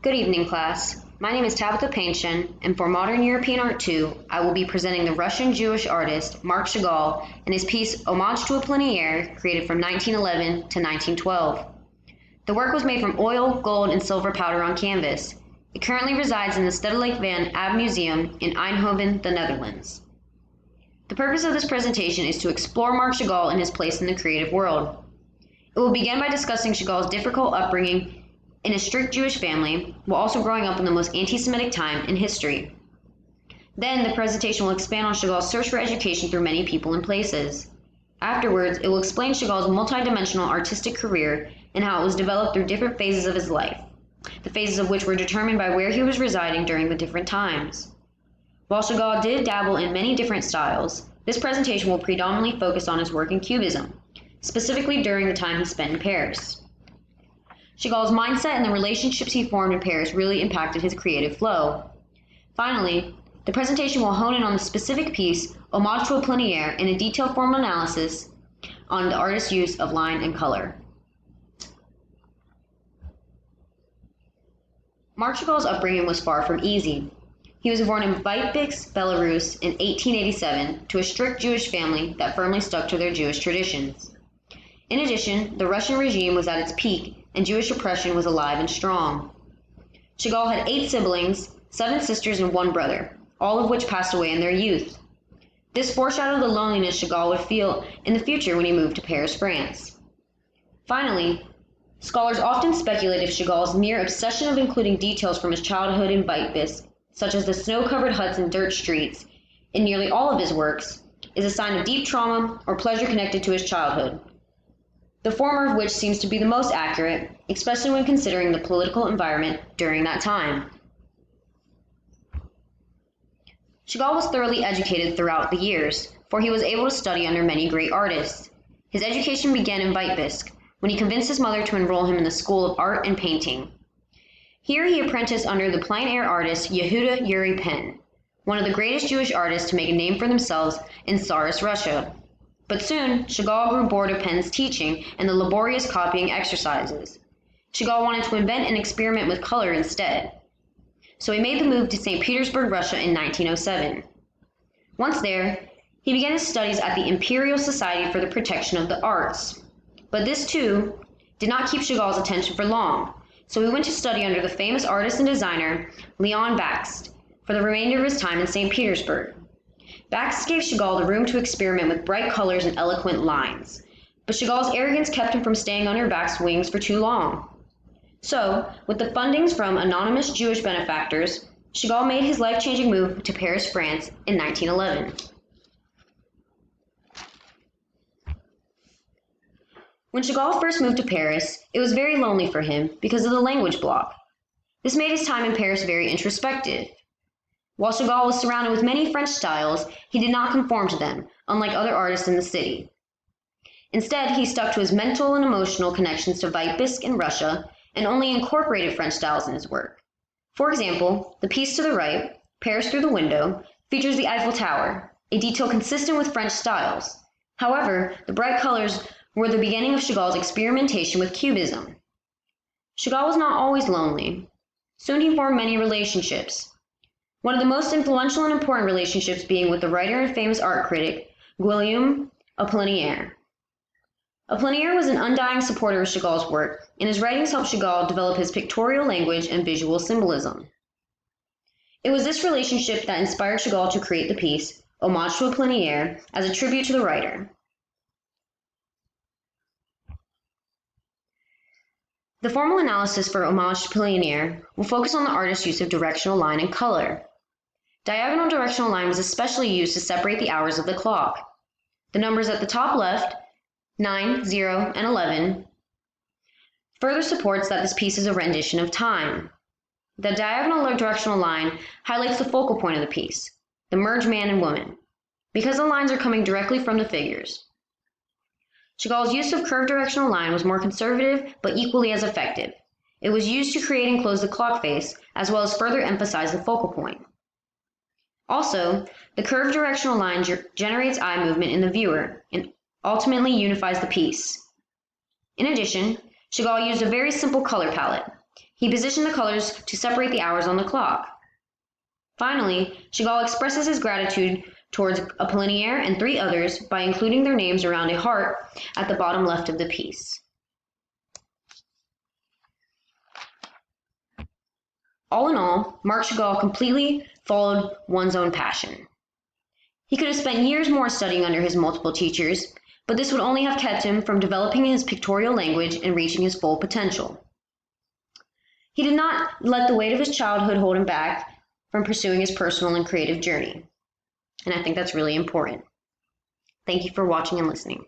Good evening, class. My name is Tabitha Painchen, and for Modern European Art 2, I will be presenting the Russian Jewish artist Marc Chagall and his piece Homage to a Plein Air, created from 1911 to 1912. The work was made from oil, gold, and silver powder on canvas. It currently resides in the Stedelijk van Ab Museum in Eindhoven, the Netherlands. The purpose of this presentation is to explore Marc Chagall and his place in the creative world. It will begin by discussing Chagall's difficult upbringing in a strict Jewish family, while also growing up in the most anti-Semitic time in history. Then the presentation will expand on Chagall's search for education through many people and places. Afterwards, it will explain Chagall's multidimensional artistic career and how it was developed through different phases of his life, the phases of which were determined by where he was residing during the different times. While Chagall did dabble in many different styles, this presentation will predominantly focus on his work in Cubism, specifically during the time he spent in Paris. Chagall's mindset and the relationships he formed in Paris really impacted his creative flow. Finally, the presentation will hone in on the specific piece, Homage to a Plein Air, in a detailed formal analysis on the artist's use of line and color. Marc Chagall's upbringing was far from easy. He was born in Vitebsk, Belarus in 1887 to a strict Jewish family that firmly stuck to their Jewish traditions. In addition, the Russian regime was at its peak and Jewish oppression was alive and strong. Chagall had 8 siblings, 7 sisters and 1 brother, all of which passed away in their youth. This foreshadowed the loneliness Chagall would feel in the future when he moved to Paris, France. Finally, scholars often speculate if Chagall's mere obsession of including details from his childhood in Vitebsk, such as the snow-covered huts and dirt streets, in nearly all of his works, is a sign of deep trauma or pleasure connected to his childhood, the former of which seems to be the most accurate, especially when considering the political environment during that time. Chagall was thoroughly educated throughout the years, for he was able to study under many great artists. His education began in Vitebsk, when he convinced his mother to enroll him in the School of Art and Painting. Here he apprenticed under the plein air artist Yehuda Yuri Pen, one of the greatest Jewish artists to make a name for themselves in Tsarist Russia. But soon, Chagall grew bored of Pen's teaching and the laborious copying exercises. Chagall wanted to invent and experiment with color instead. So he made the move to St. Petersburg, Russia in 1907. Once there, he began his studies at the Imperial Society for the Protection of the Arts. But this, too, did not keep Chagall's attention for long, so he went to study under the famous artist and designer Leon Bakst for the remainder of his time in St. Petersburg. Bakst gave Chagall the room to experiment with bright colors and eloquent lines, but Chagall's arrogance kept him from staying under Bakst's wings for too long. So, with the fundings from anonymous Jewish benefactors, Chagall made his life-changing move to Paris, France in 1911. When Chagall first moved to Paris, it was very lonely for him because of the language block. This made his time in Paris very introspective. While Chagall was surrounded with many French styles, he did not conform to them, unlike other artists in the city. Instead, he stuck to his mental and emotional connections to Vitebsk and Russia, and only incorporated French styles in his work. For example, the piece to the right, Paris Through the Window, features the Eiffel Tower, a detail consistent with French styles. However, the bright colors were the beginning of Chagall's experimentation with Cubism. Chagall was not always lonely. Soon he formed many relationships. One of the most influential and important relationships being with the writer and famous art critic, Guillaume Apollinaire. Apollinaire was an undying supporter of Chagall's work, and his writings helped Chagall develop his pictorial language and visual symbolism. It was this relationship that inspired Chagall to create the piece, Homage to a Plein Air, as a tribute to the writer. The formal analysis for Homage to Plein Air will focus on the artist's use of directional line and color. Diagonal directional line was especially used to separate the hours of the clock. The numbers at the top left, 9, 0, and 11, further supports that this piece is a rendition of time. The diagonal directional line highlights the focal point of the piece, the merged man and woman, because the lines are coming directly from the figures. Chagall's use of curved directional line was more conservative but equally as effective. It was used to create and close the clock face, as well as further emphasize the focal point. Also, the curved directional line generates eye movement in the viewer and ultimately unifies the piece. In addition, Chagall used a very simple color palette. He positioned the colors to separate the hours on the clock. Finally, Chagall expresses his gratitude towards Apollinaire and 3 others by including their names around a heart at the bottom left of the piece. All in all, Marc Chagall completely followed one's own passion. He could have spent years more studying under his multiple teachers, but this would only have kept him from developing his pictorial language and reaching his full potential. He did not let the weight of his childhood hold him back from pursuing his personal and creative journey. And I think that's really important. Thank you for watching and listening.